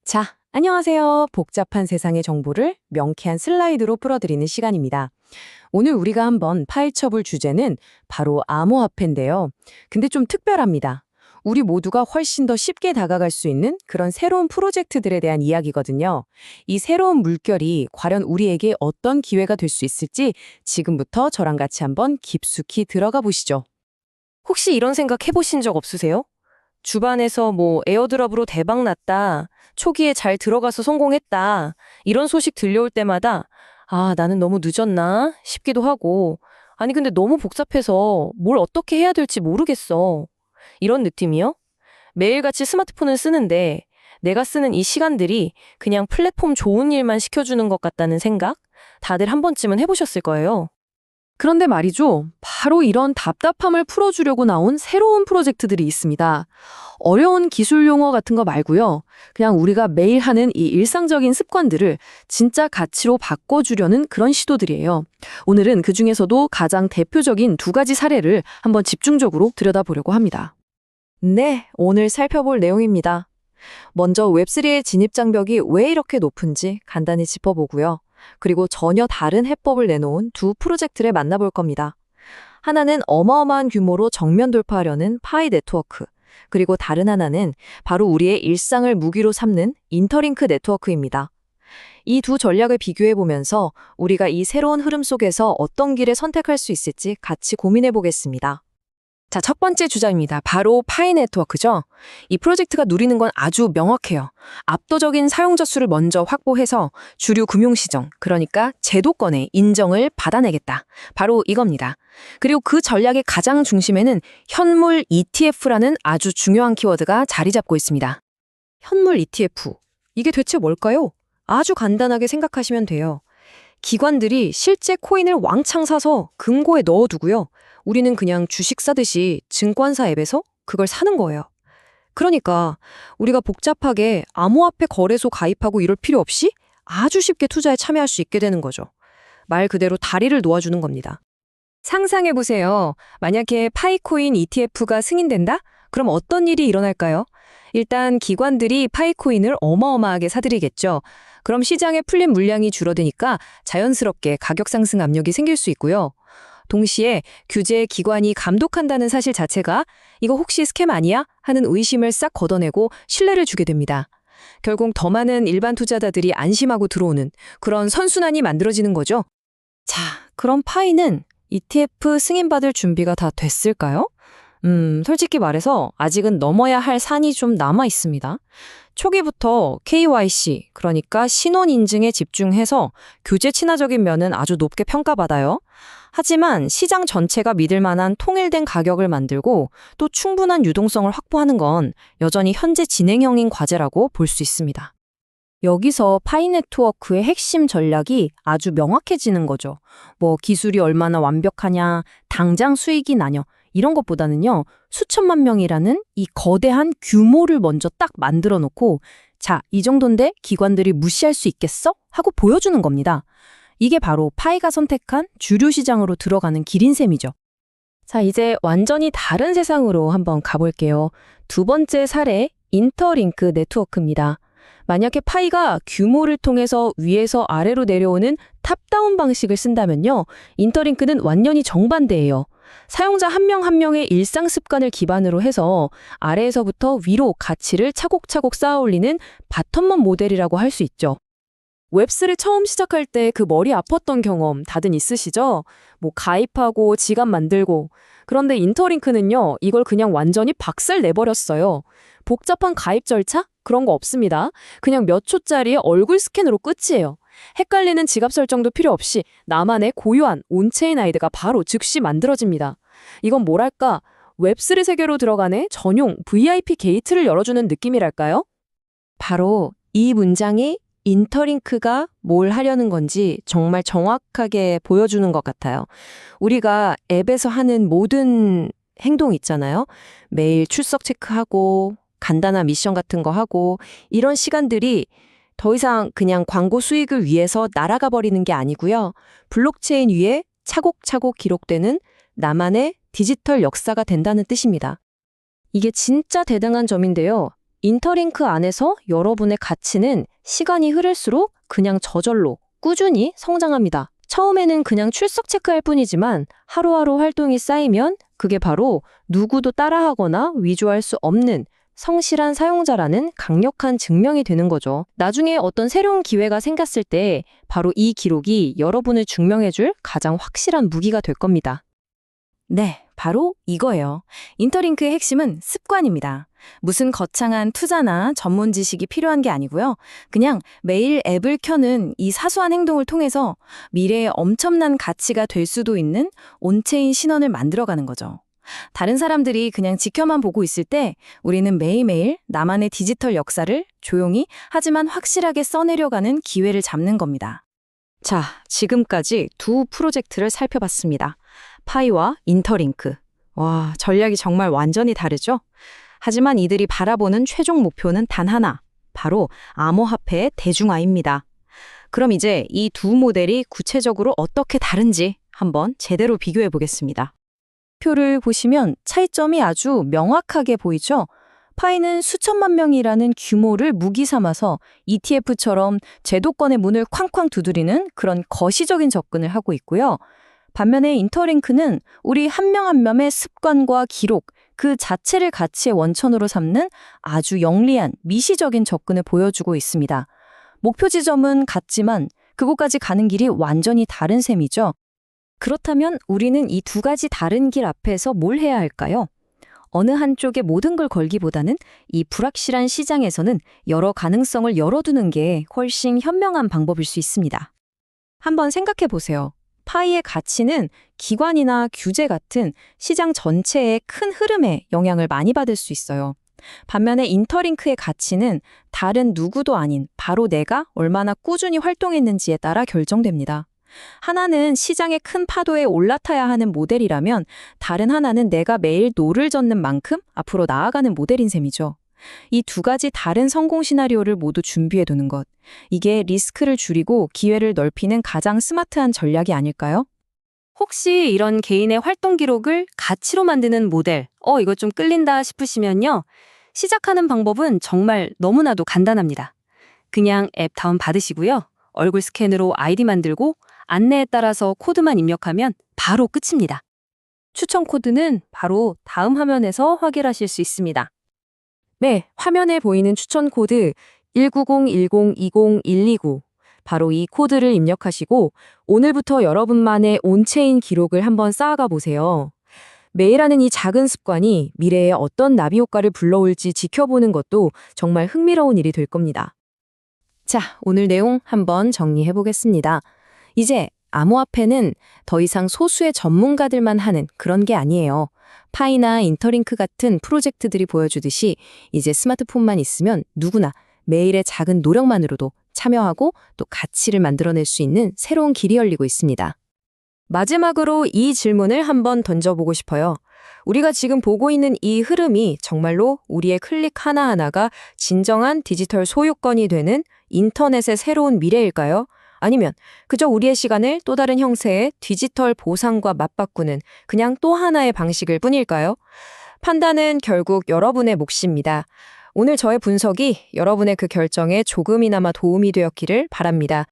자, 안녕하세요. 복잡한 세상의 정보를 명쾌한 슬라이드로 풀어드리는 시간입니다. 오늘 우리가 한번 파헤쳐볼 주제는 바로 암호화폐인데요. 근데 좀 특별합니다. 우리 모두가 훨씬 더 쉽게 다가갈 수 있는 그런 새로운 프로젝트들에 대한 이야기거든요. 이 새로운 물결이 과연 우리에게 어떤 기회가 될 수 있을지 지금부터 저랑 같이 한번 깊숙이 들어가 보시죠. 혹시 이런 생각 해보신 적 없으세요? 주반에서 에어드랍으로 대박 났다, 초기에 잘 들어가서 성공했다, 이런 소식 들려올 때마다 아, 나는 너무 늦었나 싶기도 하고, 아니 근데 너무 복잡해서 뭘 어떻게 해야 될지 모르겠어. 이런 느낌이요? 매일같이 스마트폰을 쓰는데 내가 쓰는 이 시간들이 그냥 플랫폼 좋은 일만 시켜주는 것 같다는 생각? 다들 한 번쯤은 해보셨을 거예요. 그런데 말이죠. 바로 이런 답답함을 풀어주려고 나온 새로운 프로젝트들이 있습니다. 어려운 기술 용어 같은 거 말고요. 그냥 우리가 매일 하는 이 일상적인 습관들을 진짜 가치로 바꿔주려는 그런 시도들이에요. 오늘은 그중에서도 가장 대표적인 두 가지 사례를 한번 집중적으로 들여다보려고 합니다. 네, 오늘 살펴볼 내용입니다. 먼저 웹3의 진입 장벽이 왜 이렇게 높은지 간단히 짚어보고요. 그리고 전혀 다른 해법을 내놓은 두 프로젝트를 만나볼 겁니다. 하나는 어마어마한 규모로 정면 돌파하려는 파이 네트워크, 그리고 다른 하나는 바로 우리의 일상을 무기로 삼는 인터링크 네트워크입니다. 이 두 전략을 비교해 보면서 우리가 이 새로운 흐름 속에서 어떤 길을 선택할 수 있을지 같이 고민해 보겠습니다. 자, 첫 번째 주자입니다. 바로 파이 네트워크죠. 이 프로젝트가 누리는 건 아주 명확해요. 압도적인 사용자 수를 먼저 확보해서 주류 금융시장, 그러니까 제도권의 인정을 받아내겠다. 바로 이겁니다. 그리고 그 전략의 가장 중심에는 현물 ETF라는 아주 중요한 키워드가 자리 잡고 있습니다. 현물 ETF, 이게 대체 뭘까요? 아주 간단하게 생각하시면 돼요. 기관들이 실제 코인을 왕창 사서 금고에 넣어두고요. 우리는 그냥 주식 사듯이 증권사 앱에서 그걸 사는 거예요. 그러니까 우리가 복잡하게 암호화폐 거래소 가입하고 이럴 필요 없이 아주 쉽게 투자에 참여할 수 있게 되는 거죠. 말 그대로 다리를 놓아주는 겁니다. 상상해보세요. 만약에 파이코인 ETF가 승인된다? 그럼 어떤 일이 일어날까요? 일단 기관들이 파이코인을 어마어마하게 사들이겠죠. 그럼 시장에 풀린 물량이 줄어드니까 자연스럽게 가격 상승 압력이 생길 수 있고요. 동시에 규제 기관이 감독한다는 사실 자체가 이거 혹시 스캠 아니야? 하는 의심을 싹 걷어내고 신뢰를 주게 됩니다. 결국 더 많은 일반 투자자들이 안심하고 들어오는 그런 선순환이 만들어지는 거죠. 자, 그럼 파이는 ETF 승인받을 준비가 다 됐을까요? 솔직히 말해서 아직은 넘어야 할 산이 좀 남아 있습니다. 초기부터 KYC, 그러니까 신원 인증에 집중해서 규제 친화적인 면은 아주 높게 평가받아요. 하지만 시장 전체가 믿을 만한 통일된 가격을 만들고 또 충분한 유동성을 확보하는 건 여전히 현재 진행형인 과제라고 볼 수 있습니다. 여기서 파이 네트워크의 핵심 전략이 아주 명확해지는 거죠. 기술이 얼마나 완벽하냐, 당장 수익이 나냐, 이런 것보다는요, 수천만 명이라는 이 거대한 규모를 먼저 딱 만들어 놓고, 자, 이 정도인데 기관들이 무시할 수 있겠어? 하고 보여주는 겁니다. 이게 바로 파이가 선택한 주류 시장으로 들어가는 길인 셈이죠. 자, 이제 완전히 다른 세상으로 한번 가볼게요. 두 번째 사례, 인터링크 네트워크입니다. 만약에 파이가 규모를 통해서 위에서 아래로 내려오는 탑다운 방식을 쓴다면요, 인터링크는 완전히 정반대예요. 사용자 한 명 한 명의 일상 습관을 기반으로 해서 아래에서부터 위로 가치를 차곡차곡 쌓아 올리는 바텀업 모델이라고 할 수 있죠. 웹3를 처음 시작할 때 그 머리 아팠던 경험 다들 있으시죠? 가입하고 지갑 만들고. 그런데 인터링크는요, 이걸 그냥 완전히 박살 내버렸어요. 복잡한 가입 절차? 그런 거 없습니다. 그냥 몇 초짜리 얼굴 스캔으로 끝이에요. 헷갈리는 지갑 설정도 필요 없이 나만의 고유한 온체인 아이디가 바로 즉시 만들어집니다. 이건 뭐랄까, 웹3 세계로 들어가는 전용 VIP 게이트를 열어주는 느낌이랄까요? 바로 이 문장이 인터링크가 뭘 하려는 건지 정말 정확하게 보여주는 것 같아요. 우리가 앱에서 하는 모든 행동 있잖아요. 매일 출석 체크하고 간단한 미션 같은 거 하고 이런 시간들이 더 이상 그냥 광고 수익을 위해서 날아가 버리는 게 아니고요. 블록체인 위에 차곡차곡 기록되는 나만의 디지털 역사가 된다는 뜻입니다. 이게 진짜 대단한 점인데요. 인터링크 안에서 여러분의 가치는 시간이 흐를수록 그냥 저절로 꾸준히 성장합니다. 처음에는 그냥 출석 체크할 뿐이지만 하루하루 활동이 쌓이면 그게 바로 누구도 따라하거나 위조할 수 없는 성실한 사용자라는 강력한 증명이 되는 거죠. 나중에 어떤 새로운 기회가 생겼을 때 바로 이 기록이 여러분을 증명해줄 가장 확실한 무기가 될 겁니다. 네, 바로 이거예요. 인터링크의 핵심은 습관입니다. 무슨 거창한 투자나 전문 지식이 필요한 게 아니고요. 그냥 매일 앱을 켜는 이 사소한 행동을 통해서 미래에 엄청난 가치가 될 수도 있는 온체인 신원을 만들어가는 거죠. 다른 사람들이 그냥 지켜만 보고 있을 때 우리는 매일매일 나만의 디지털 역사를 조용히 하지만 확실하게 써내려가는 기회를 잡는 겁니다. 자, 지금까지 두 프로젝트를 살펴봤습니다. 파이와 인터링크. 와, 전략이 정말 완전히 다르죠? 하지만 이들이 바라보는 최종 목표는 단 하나, 바로 암호화폐의 대중화입니다. 그럼 이제 이 두 모델이 구체적으로 어떻게 다른지 한번 제대로 비교해 보겠습니다. 표를 보시면 차이점이 아주 명확하게 보이죠? 파이는 수천만 명이라는 규모를 무기 삼아서 ETF처럼 제도권의 문을 쾅쾅 두드리는 그런 거시적인 접근을 하고 있고요. 반면에 인터링크는 우리 한 명 한 명의 습관과 기록, 그 자체를 가치의 원천으로 삼는 아주 영리한 미시적인 접근을 보여주고 있습니다. 목표 지점은 같지만 그곳까지 가는 길이 완전히 다른 셈이죠. 그렇다면 우리는 이 두 가지 다른 길 앞에서 뭘 해야 할까요? 어느 한쪽에 모든 걸 걸기보다는 이 불확실한 시장에서는 여러 가능성을 열어두는 게 훨씬 현명한 방법일 수 있습니다. 한번 생각해 보세요. 파이의 가치는 기관이나 규제 같은 시장 전체의 큰 흐름에 영향을 많이 받을 수 있어요. 반면에 인터링크의 가치는 다른 누구도 아닌 바로 내가 얼마나 꾸준히 활동했는지에 따라 결정됩니다. 하나는 시장의 큰 파도에 올라타야 하는 모델이라면 다른 하나는 내가 매일 노를 젓는 만큼 앞으로 나아가는 모델인 셈이죠. 이 두 가지 다른 성공 시나리오를 모두 준비해 두는 것. 이게 리스크를 줄이고 기회를 넓히는 가장 스마트한 전략이 아닐까요? 혹시 이런 개인의 활동 기록을 가치로 만드는 모델, 이거 좀 끌린다 싶으시면요. 시작하는 방법은 정말 너무나도 간단합니다. 그냥 앱 다운 받으시고요. 얼굴 스캔으로 아이디 만들고 안내에 따라서 코드만 입력하면 바로 끝입니다. 추천 코드는 바로 다음 화면에서 확인하실 수 있습니다. 네, 화면에 보이는 추천 코드 1901020-129. 바로 이 코드를 입력하시고 오늘부터 여러분만의 온체인 기록을 한번 쌓아가 보세요. 매일 하는 이 작은 습관이 미래에 어떤 나비 효과를 불러올지 지켜보는 것도 정말 흥미로운 일이 될 겁니다. 자, 오늘 내용 한번 정리해 보겠습니다. 이제 암호화폐는 더 이상 소수의 전문가들만 하는 그런 게 아니에요. 파이나 인터링크 같은 프로젝트들이 보여주듯이 이제 스마트폰만 있으면 누구나 매일의 작은 노력만으로도 참여하고 또 가치를 만들어낼 수 있는 새로운 길이 열리고 있습니다. 마지막으로 이 질문을 한번 던져보고 싶어요. 우리가 지금 보고 있는 이 흐름이 정말로 우리의 클릭 하나하나가 진정한 디지털 소유권이 되는 인터넷의 새로운 미래일까요? 아니면 그저 우리의 시간을 또 다른 형태의 디지털 보상과 맞바꾸는 그냥 또 하나의 방식일 뿐일까요? 판단은 결국 여러분의 몫입니다. 오늘 저의 분석이 여러분의 그 결정에 조금이나마 도움이 되었기를 바랍니다.